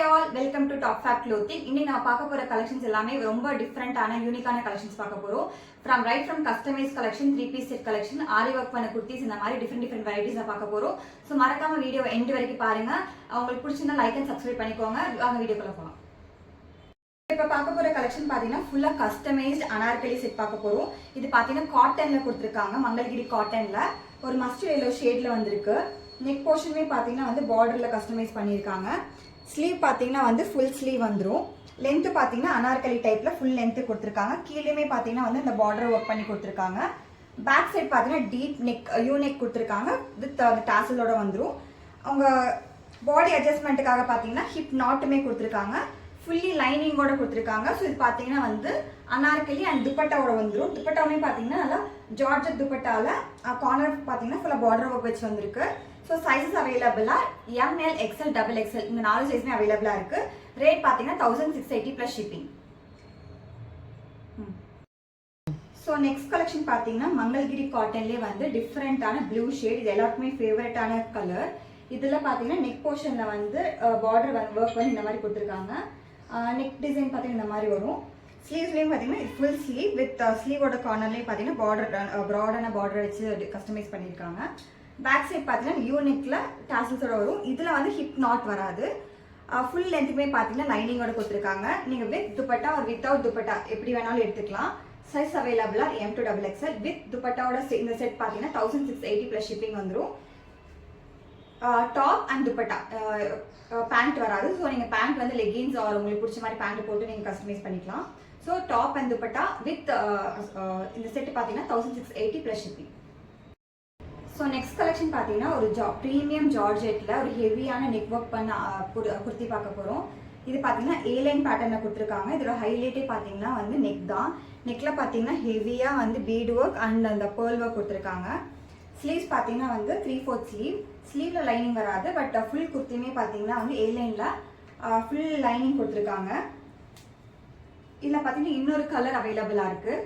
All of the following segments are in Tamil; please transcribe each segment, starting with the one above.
Hi all, welcome to Top Fab Clothing. இன்னைக்கு நம்ம பார்க்க போற கலெக்ஷன்ஸ் எல்லாமே ரொம்ப டிஃபரெண்டான யூனிக்கான கலெக்ஷன்ஸ் பார்க்க போறோம். From customized collection, 3-piece set collection, aari work பண்ண குர்த்திஸ் இந்த மாதிரி டிஃபரெண்ட் வெரைட்டிஸா பார்க்க போறோம். சோ மறக்காம வீடியோ எண்ட் வரைக்கும் பாருங்க. உங்களுக்கு பிடிச்சிருந்தா லைக் அண்ட் சப்ஸ்கிரைப் பண்ணிக்கோங்க. வாங்க வீடியோக்குள்ள போலாம். இப்ப பார்க்க போற கலெக்ஷன் பாத்தீங்கன்னா ஃபுல்லா கஸ்டமைஸ்ட் அனார்கலி செட் பார்க்க போறோம். இது பாத்தீங்கன்னா காட்டன்ல கொடுத்திருக்காங்க. மங்கல்கிரி காட்டன்ல ஒரு மஸ்டர்ட் yellow ஷேட்ல வந்திருக்கு. நெக் போர்ஷனுமே பாத்தீங்கன்னா வந்து பார்டர்ல கஸ்டமைஸ் பண்ணிருக்காங்க. ஸ்லீவ் பாத்தீங்கன்னா வந்து ஃபுல் ஸ்லீவ் வந்துரும். லென்த் பாத்தீங்கன்னா அனார்கலி டைப்ல ஃபுல் லென்த் கொடுத்திருக்காங்க. கீழேயுமே பாத்தீங்கன்னா வந்து இந்த பார்டர் ஒர்க் பண்ணி கொடுத்திருக்காங்க. பேக் சைடு பாத்தீங்கன்னா டீப் நெக் யூ நெக் கொடுத்திருக்காங்க வித் அந்த டாசலோட வந்துரும். அவங்க பாடி அட்ஜஸ்ட்மெண்ட்டுக்காக பாத்தீங்கன்னா ஹிப் நாட்டுமே கொடுத்திருக்காங்க. ஃபுல்லி லைனிங்கோட கொடுத்திருக்காங்க. ஸோ இது பாத்தீங்கன்னா வந்து அனார்கலி அண்ட் துப்பட்டாவோட வந்துரும். துப்பட்டாவுமே பாத்தீங்கன்னா நல்லா ஜார்ஜெட் துப்பட்டால கார்னர் பாத்தீங்கன்னா ஃபுல்லா பார்டர் ஒர்க் வச்சு வந்திருக்கு. ஸோ சைஸஸ் அவைலபிளா ML XL XXL இந்த 4 சைஸுமே அவைலபிளா இருக்கு. ரேட் பாத்தீங்கன்னா 1680 plus shipping. So next collection பாத்தீங்கன்னா மங்கல்கிரி காட்டன்லேயே வந்து டிஃப்ரெண்டான ப்ளூ ஷேட். இது எல்லாருக்குமே ஃபேவரட்டான கலர். இதுல பாத்தீங்கன்னா நெக் போர்ஷன்ல வந்து பார்டர் ஒர்க் பண்ணி இந்த மாதிரி கொடுத்துருக்காங்க. நெக் டிசைன் பாத்தீங்கன்னா இந்த மாதிரி வரும். ஸ்லீவ்ஸ்லேயும் பார்த்தீங்கன்னா ஃபுல் ஸ்லீவ் வித் ஸ்லீவோட கார்னர்லேயும் பார்த்தீங்கன்னா பார்டர் ப்ராடான பார்டர் வச்சு கஸ்டமைஸ் பண்ணியிருக்காங்க. பேக் சைட் பார்த்தீங்கன்னா யூனிக்ல டாசல்ஸோட வரும். இதில் வந்து ஹிப் நாட் வராது. ஃபுல் லென்த்துக்குமே பார்த்தீங்கன்னா லைனிங்கோட கொடுத்துருக்காங்க. நீங்கள் வித் துப்பட்டா ஒரு வித்தவுட் துப்பட்டா எப்படி வேணாலும் எடுத்துக்கலாம். சைஸ் அவைலபிளா M to XXL வித் துப்பட்டாவோட இந்த செட் பார்த்தீங்கன்னா 1680 ப்ளஸ் ஷிப்பிங் வந்துடும். டாப் அண்ட் துப்பட்டா பேண்ட் வராது. ஸோ நீங்கள் பேண்ட் வந்து லெகின்ஸ் உங்களுக்கு பிடிச்ச மாதிரி பேண்ட் போட்டு நீங்கள் கஸ்டமைஸ் பண்ணிக்கலாம். So top and dupatta with இந்த செட் பார்த்தீங்கன்னா 1680 plus shipping. So next collection பார்த்தீங்கன்னா ஒரு ப்ரீமியம் ஜார்ஜெட்டில் ஒரு ஹெவியான நெக் ஒர்க் பண்ண குர்த்தி பார்க்க போகிறோம். இது பார்த்தீங்கன்னா A-லைன் பேட்டர்னில் கொடுத்துருக்காங்க. இதோட ஹைலைட்டே பார்த்தீங்கன்னா வந்து நெக் தான். நெக்கில் பார்த்தீங்கன்னா ஹெவியாக வந்து பீட் ஒர்க் அண்ட் அந்த பேர்ல் ஒர்க் கொடுத்துருக்காங்க. ஸ்லீவ்ஸ் பார்த்தீங்கன்னா வந்து 3/4 ஸ்லீவ். ஸ்லீவ்ல லைனிங் வராது. பட் ஃபுல் குர்த்தியுமே பார்த்தீங்கன்னா வந்து A-லைனில் ஃபுல் லைனிங் கொடுத்துருக்காங்க. இதில் பார்த்தீங்கன்னா இன்னொரு கலர் அவைலபிளாக இருக்குது.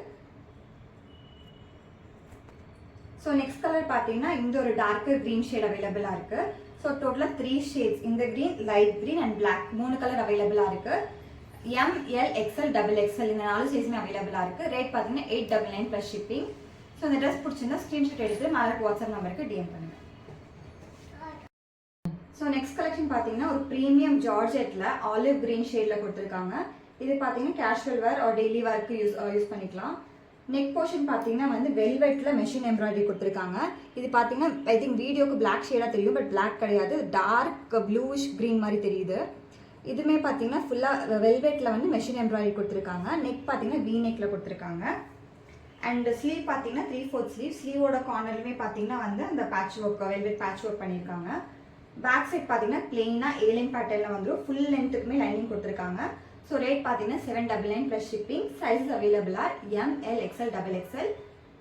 ஸோ நெக்ஸ்ட் கலர் பார்த்தீங்கன்னா இந்த ஒரு டார்க்கர் க்ரீன் ஷேட் அவைலபிளாக இருக்குது. ஸோ டோட்டலாக 3 ஷேட்ஸ். இந்த green, light green and black 3 colour அவைலபிளாக இருக்குது. ML XL XXL இந்த 4 சைஸுமே அவைலபிளாக இருக்குது. ரேட் பார்த்தீங்கன்னா 899 ப்ளஸ் ஷிப்பிங். ஸோ இந்த ட்ரெஸ் பிடிச்சிருந்தா ஸ்க்ரீன்ஷாட் எடுத்து மேலே வாட்ஸ்அப் நம்பருக்கு DM பண்ணுங்கள். ஸோ நெக்ஸ்ட் கலெக்ஷன் பார்த்தீங்கன்னா ஒரு ப்ரீமியம் ஜார்ஜெட்டில் ஆலிவ் க்ரீன் ஷேடில் கொடுத்துருக்காங்க. இது பார்த்தீங்கன்னா கேஷுவல் வேர் ஆர் டெய்லி வேர்க்கு யூஸ் பண்ணிக்கலாம். நெக் போர்ஷன் பார்த்தீங்கன்னா வந்து வெல்வெட்ல மெஷின் எம்ப்ராய்டரி கொடுத்துருக்காங்க. இது பார்த்தீங்கன்னா ஐ திங்க் வீடியோக்கு பிளாக் ஷேடாக தெரியும். பட் பிளாக் கிடையாது. டார்க் ப்ளூஷ் க்ரீன் மாதிரி தெரியுது. இதுவுமே பார்த்தீங்கன்னா ஃபுல்லாக வெல்வெட்ல வந்து மெஷின் எம்ப்ராய்டரி கொடுத்துருக்காங்க. நெக் பார்த்தீங்கன்னா V நெக்ல கொடுத்துருக்காங்க. அண்ட் ஸ்லீவ் பார்த்தீங்கன்னா 3/4 ஸ்லீவ். ஸ்லீவோட கார்னர்லுமே பார்த்தீங்கன்னா வந்து அந்த patch work velvet patch work பண்ணியிருக்காங்க. பேக் சைட் பார்த்தீங்கன்னா பிளெயினாக A-லைன் பேட்டர்னில் வந்துடும். ஃபுல் லென்த்துக்குமே லைனிங் கொடுத்துருக்காங்க. ஸோ ரேட் பார்த்தீங்கன்னா 799 ப்ளஸ் ஷிப்பிங். சைஸஸ் அவைலபிளா ML XL XXL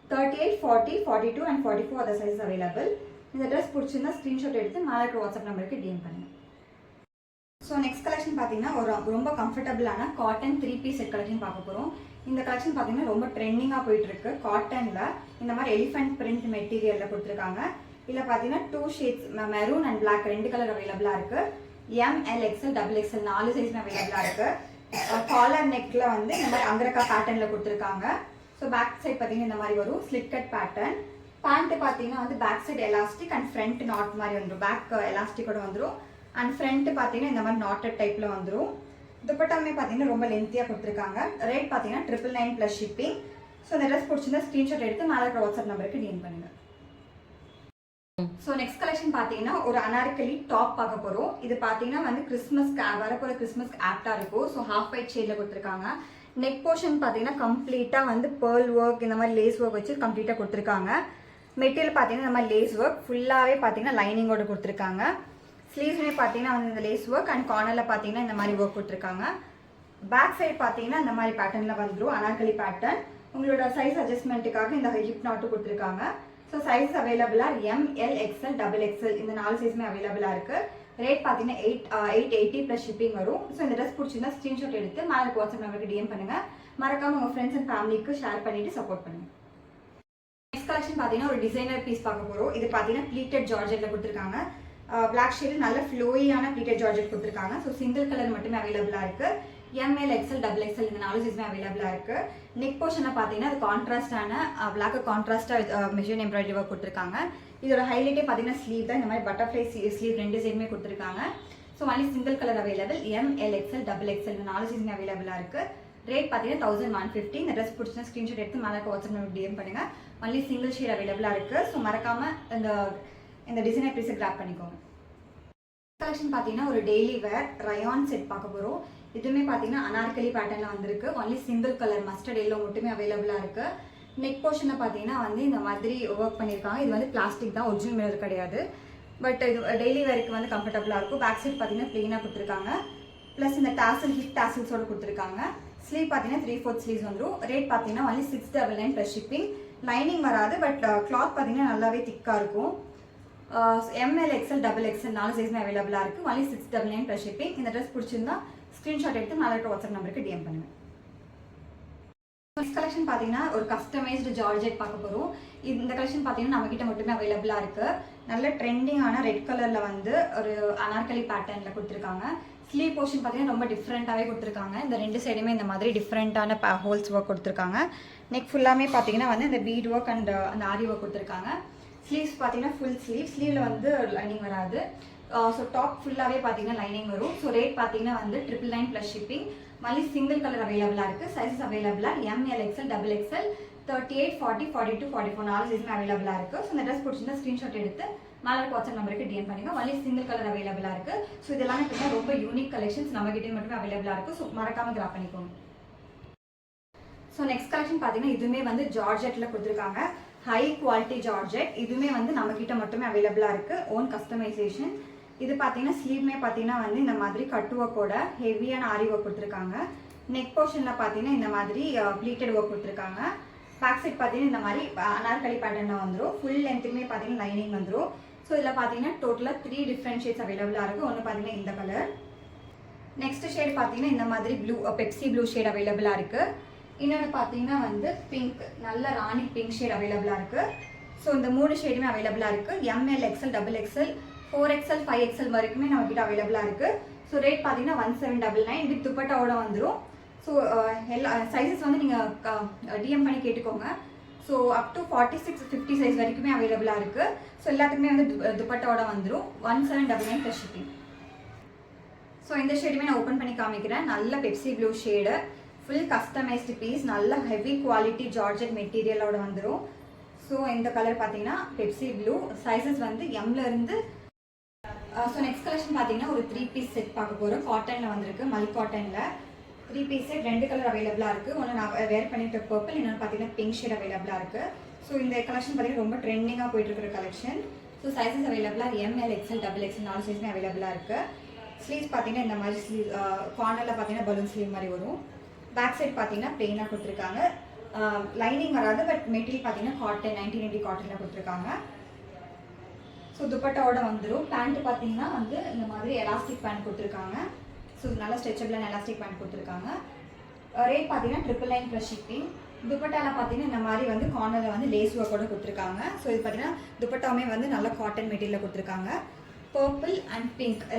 38, 40, 42 and 44 other sizes available. இந்த ட்ரெஸ் பிடிச்சிருந்தா ஸ்க்ரீன்ஷாட் எடுத்து மேலே இருக்க வாட்ஸ்அப் நம்பருக்கு DM பண்ணுங்க. ஸோ நெக்ஸ்ட் கலெக்ஷன் பார்த்தீங்கன்னா ஒரு ரொம்ப கம்ஃபர்டபுளான காட்டன் 3-piece செட் கலெக்ஷன் பார்க்க போகிறோம். இந்த கலெக்ஷன் பார்த்தீங்கன்னா ரொம்ப ட்ரெண்டிங்காக போயிட்டு இருக்கு. காட்டனில் இந்த மாதிரி எலிஃபென்ட் பிரிண்ட் மெட்டீரியலில் கொடுத்துருக்காங்க. இதில் பார்த்தீங்கன்னா 2 shades maroon and black 2 colour அவைலபிளாக இருக்கு. ML XL XXL 4 சைஸ்மே அவைலபிளாக இருக்கு. காலர் நெக்ல வந்து இந்த மாதிரி அங்கரக்கா பேட்டர்ன்ல கொடுத்துருக்காங்க. ஸோ பேக் சைட் பார்த்தீங்கன்னா இந்த மாதிரி வரும் ஸ்லிட் கட் பேட்டர்ன். பேண்ட் பார்த்தீங்கன்னா வந்து back side elastic and front knot மாதிரி வந்துடும். பேக் எலாஸ்டிக்கோட வந்துடும். அண்ட் ஃப்ரண்ட் பார்த்தீங்கன்னா இந்த மாதிரி நாட்டட் டைப்ல வந்துடும். துப்பட்டாமே பார்த்தீங்கன்னா ரொம்ப லென்த்தியாக கொடுத்துருக்காங்க. ரேட் பார்த்தீங்கன்னா 999 ப்ளஸ் ஷிப்பிங். ஸோ இந்த ட்ரெஸ் பிடிச்சிருந்தா ஸ்க்ரீன்ஷாட் எடுத்து மேலே இருக்கிற வாட்ஸ்அப் நம்பருக்கு DM பண்ணுங்க. ஸோ நெக்ஸ்ட் கலெக்ஷன் பார்த்தீங்கன்னா ஒரு அனார்கலி டாப் பார்க்க போகிறோம். இது பார்த்தீங்கன்னா வந்து கிறிஸ்மஸ்க்கு வரப்போகிற கிறிஸ்மஸ்க்கு ஆப்டாக இருக்கும். ஸோ ஹாஃப் ஒயிட் ஷேடில் கொடுத்துருக்காங்க. நெக் போர்ஷன் பார்த்தீங்கன்னா கம்ப்ளீட்டாக வந்து பேர்ல் ஒர்க் இந்த மாதிரி லேஸ் ஒர்க் வச்சு கம்ப்ளீட்டாக கொடுத்துருக்காங்க. மெட்டீரியல் பார்த்தீங்கன்னா இந்த மாதிரி லேஸ் ஒர்க் ஃபுல்லாகவே பார்த்தீங்கன்னா லைனிங்கோட கொடுத்துருக்காங்க. ஸ்லீவ்ஸ்லேயே பார்த்தீங்கன்னா வந்து இந்த லேஸ் ஒர்க் அண்ட் கார்னரில் பார்த்தீங்கன்னா இந்த மாதிரி ஒர்க் கொடுத்துருக்காங்க. பேக் சைட் பார்த்தீங்கன்னா இந்த மாதிரி பேட்டர்னில் வந்துடும் அனார்கலி பேட்டர்ன். உங்களோட சைஸ் அட்ஜஸ்ட்மெண்ட்டுக்காக இந்த ஹிப் நாட்டு கொடுத்துருக்காங்க. ஸோ சைஸ் அவைலபிளா ML XL XXL இந்த 4 சைஸுமே அவைலபிளாக இருக்கு. ரேட் பார்த்தீங்கன்னா 880 ப்ளஸ் ஷிப்பிங் வரும். ஸோ இந்த ட்ரெஸ் பிடிச்சிருந்தா ஸ்க்ரீன்ஷாட் எடுத்து மேலே வாட்ஸ்அப் நம்பருக்கு DM பண்ணுங்க. மறக்காம உங்கள் ஃப்ரெண்ட்ஸ் அண்ட் ஃபேமிலிக்கு ஷேர் பண்ணிட்டு சப்போர்ட் பண்ணுங்க. நெக்ஸ்ட் கலெக்ஷன் பார்த்தீங்கன்னா ஒரு டிசைனர் பீஸ் பார்க்க போகிறோம். இது பார்த்தீங்கன்னா ப்ளீட்டட் ஜார்ஜெட்டில் கொடுத்துருக்காங்க. பிளாக் ஷேடில் நல்ல ஃப்ளோயியான ப்ளீட்டட் ஜார்ஜெட் கொடுத்துருக்காங்க. ஸோ சிங்கிள் கலர் மட்டுமே அவைலபிளாக இருக்குது. ML, XL, XXL இந்த 4 சைஸுமே அவைலபிளாக இருக்குது. நெக் போர்ஷனில் பார்த்தீங்கன்னா அது கான்ட்ராஸ்டான பிளாக் கான்ட்ராஸ்டாக மெஷின் எம்ப்ராய்டரி ஒர்க் கொடுத்துருக்காங்க. இதோட ஹைலைட்டே பார்த்தீங்கன்னா ஸ்லீவ் தான். இந்த மாதிரி பட்டர்ஃப்ளை ஸ்லீவ் 2 சைடுமே கொடுத்துருக்காங்க. So only single colour available. ML, XL, XXL இந்த 4 சைஸுமே அவைலபிளாக இருக்குது. ரேட் பார்த்தீங்கன்னா 1150. இந்த ட்ரெஸ் பிடிச்சினா ஸ்க்ரீன்ஷாட் எடுத்து மேலே வாட்ஸ்அப் நம்பர் DM பண்ணுங்கள். ஒன்லி சிங்கிள் ஷேட் அவைலபிளாக இருக்குது. ஸோ மறக்காமல் இந்த டிசைனர் பீஸை கிராப் பண்ணிக்கோங்க. கலெக்ஷன் பார்த்தீங்கன்னா ஒரு டெய்லி வேர் ரயான் செட் பார்க்க போகிறோம். இதுவுமே பார்த்தீங்கன்னா அனார்கலி பேட்டர்னில் வந்திருக்கு. Only single colour mustard yellow மட்டுமே அவைலபிளாக இருக்குது. நெக் போர்ஷனை பார்த்தீங்கன்னா இந்த மாதிரி ஒர்க் பண்ணியிருக்காங்க. இது பிளாஸ்டிக் தான், ஒரிஜினல் மிரர் கிடையாது. பட் இது டெய்லி வேருக்கு கம்ஃபர்டபுளாக இருக்கும். பேக் சைட் பார்த்தீங்கன்னா ப்ளெயினாக கொடுத்துருக்காங்க. ப்ளஸ் இந்த டாசல் ஹிப் டாசல்ஸோடு கொடுத்துருக்காங்க. ஸ்லீவ் பார்த்தீங்கன்னா 3/4 ஸ்லீவ்ஸ் வந்துடும். ரேட் பார்த்தீங்கன்னா ஒன்லி 699 ப்ளஸ் ஷிப்பிங். லைனிங் வராது, பட் கிளாத் பார்த்தீங்கன்னா நல்லாவே திக்காக இருக்கும். ML, XL, XXL 4 சைஸுமே அவைலபிளாக இருக்குது. Only 699 plus shipping. இந்த ட்ரெஸ் பிடிச்சிருந்தா ஸ்க்ரீன்ஷாட் எடுத்து மேலே இருக்க வாட்ஸ்அப் நம்பருக்கு DM பண்ணுங்கள். நெக்ஸ்ட் கலெக்ஷன் பார்த்தீங்கன்னா ஒரு கஸ்டமைஸ்டு ஜார்ஜெட் பார்க்க போகிறோம். இந்த கலெக்ஷன் பார்த்தீங்கன்னா நம்மகிட்ட மட்டுமே அவைலபிளாக இருக்குது. நல்ல ட்ரெண்டிங்கான ரெட் கலரில் ஒரு அனார்கலி பேட்டர்னில் கொடுத்துருக்காங்க. ஸ்லீவ் போர்ஷன் பார்த்தீங்கன்னா ரொம்ப டிஃப்ரெண்ட்டாகவே கொடுத்துருக்காங்க. இந்த 2 சைடுமே இந்த மாதிரி டிஃப்ரெண்ட்டான ஹோல்ஸ் ஒர்க் கொடுத்துருக்காங்க. நெக் ஃபுல்லாமே பார்த்தீங்கன்னா இந்த பீட் ஒர்க் அண்ட் அந்த ஆரி ஒர்க் கொடுத்துருக்காங்க. ஸ்லீவ்ஸ் பார்த்தீங்கன்னா ஃபுல் ஸ்லீவில் லைனிங் வராது. ஸோ டாப் ஃபுல்லாகவே பார்த்தீங்கன்னா லைனிங் வரும். ஸோ ரேட் பார்த்தீங்கன்னா 999 ப்ளஸ் ஷிப்பிங். மல்லி சிங்கிள் கலர் அவைலபிளாக இருக்குது. சைஸஸ் அவைலபிளாக ML, XL, XXL 38, 40, 42, 44 4 சைஸுமே அவைலபிளாக இருக்குது. ஸோ இந்த ட்ரெஸ் பிடிச்சிருந்தா ஸ்க்ரீன்ஷாட் எடுத்து மேலே வாட்ஸ்அப் நம்பருக்கு DM பண்ணிங்க. ஒன்லி சிங்கிள் கலர் அவைலபிளாக இருக்குது. ஸோ இதெல்லாம் பார்த்தீங்கன்னா ரொம்ப யூனிக் கலெக்ஷன்ஸ் நம்மகிட்டே மட்டுமே அவைலபிளாக இருக்குது. ஸோ மறக்காமல் கிராப் பண்ணிக்கோங்க. ஸோ நெக்ஸ்ட் கலெக்ஷன் பார்த்தீங்கன்னா இதுவுமே ஜார்ஜெட்டில் கொடுத்துருக்காங்க. High quality georgette. இதுவுமே நம்மகிட்ட மட்டுமே அவைலபிளாக இருக்குது. Own customisation. இது பார்த்தீங்கன்னா ஸ்லீவ்மே பார்த்தீங்கன்னா இந்த மாதிரி கட் ஒர்க்கோட ஹெவியான ஆரி ஒர்க் கொடுத்துருக்காங்க. நெக் போர்ஷனில் பார்த்தீங்கன்னா இந்த மாதிரி ப்ளீட்டட் ஒர்க் கொடுத்துருக்காங்க. பேக் சைட் பார்த்தீங்கன்னா இந்த மாதிரி அனார்கலி பேட்டர்னில் வந்துடும். ஃபுல் லென்த்துமே பார்த்தீங்கன்னா லைனிங் வந்துடும். ஸோ இதில் பார்த்தீங்கன்னா டோட்டலாக 3 டிஃப்ரெண்ட் ஷேட்ஸ் அவைலபிளாக இருக்குது. ஒன்று பார்த்தீங்கன்னா இந்த கலர். நெக்ஸ்ட் ஷேட் பார்த்தீங்கன்னா இந்த மாதிரி ப்ளூ பெப்சி ப்ளூ ஷேட் அவைலபிளாக இருக்குது. இன்னொன்று பார்த்தீங்கன்னா பிங்க், நல்ல ராணி பிங்க் ஷேட் அவைலபிளாக இருக்குது. ஸோ இந்த 3 ஷேடுமே அவைலபிளாக இருக்குது. ML, XL, XXL 4XL, 5XL வரைக்குமே நம்மகிட்ட அவைலபிளாக இருக்குது. ஸோ ரேட் பார்த்தீங்கன்னா 1799 வித் துப்பட்டாவோட வந்துடும். ஸோ எல்லா சைஸஸ் நீங்கள் DM பண்ணி கேட்டுக்கோங்க. ஸோ அப் டு 46, 50 சைஸ் வரைக்குமே அவைலபிளாக இருக்குது. ஸோ எல்லாத்துக்குமே துப்பட்டாவோட வந்துடும். 1799 ப்ளஸ் ஷிப்பிங். ஸோ இந்த ஷேடுமே நான் ஓப்பன் பண்ணி காமிக்கிறேன். நல்ல Pepsi blue shade, full customized piece, நல்ல ஹெவி குவாலிட்டி ஜார்ஜெட் மெட்டீரியலோட வந்துடும். ஸோ இந்த கலர் பார்த்தீங்கன்னா பெப்சி ப்ளூ. சைஸஸ் Mலேருந்து. ஸோ நெக்ஸ்ட் கலெக்ஷன் பார்த்தீங்கன்னா ஒரு 3 பீஸ் செட் பார்க்க போகிறோம். காட்டனில் வந்திருக்கு, மல் காட்டனில் 3 பீஸ் செட். 2 கலர் அவைலபிளாக இருக்குது. ஒன்று நான் வேர் பண்ணிட்டு பர்பிள், இன்னொன்று பார்த்தீங்கன்னா பிங்க் ஷேட் அவைலபிளாக இருக்குது. ஸோ இந்த கலெக்ஷன் பார்த்தீங்கன்னா ரொம்ப ட்ரெண்டிங்காக போயிட்டுருக்கிற கலெக்ஷன். ஸோ சைஸஸ் அவைலபிளாக ML, XL, XXL 4 சைஸுமே அவைலபிளாக இருக்குது. ஸ்லீவ்ஸ் பார்த்தீங்கன்னா இந்த மாதிரி ஸ்லீவ் கார்னரில் பார்த்தீங்கன்னா பலூன் ஸ்லீவ் மாதிரி வரும். பேக் சைட் பார்த்தீங்கன்னா பிளெயினாக கொடுத்துருக்காங்க. லைனிங் வராது, பட் மெட்டீரியல் பார்த்தீங்கன்னா காட்டன் 1980 காட்டனில் கொடுத்துருக்காங்க. ஸோ துப்பட்டாவோட வந்துடும். பேண்ட் பார்த்தீங்கன்னா இந்த மாதிரி எலாஸ்டிக் பேண்ட் கொடுத்துருக்காங்க. ஸோ நல்லா ஸ்ட்ரெச்சபிளான எலாஸ்டிக் பேண்ட் கொடுத்துருக்காங்க. ரேட் பார்த்தீங்கன்னா 999 ப்ளஸ் ஷிப்பிங். துப்பட்டாவில் பார்த்தீங்கன்னா இந்த மாதிரி கார்னரில் லேஸ் ஒர்க்கோட கொடுத்துருக்காங்க. ஸோ இது பார்த்தீங்கன்னா துப்பட்டாவுமே நல்ல காட்டன் மெட்டீரியலில் கொடுத்துருக்காங்க. Purple and pink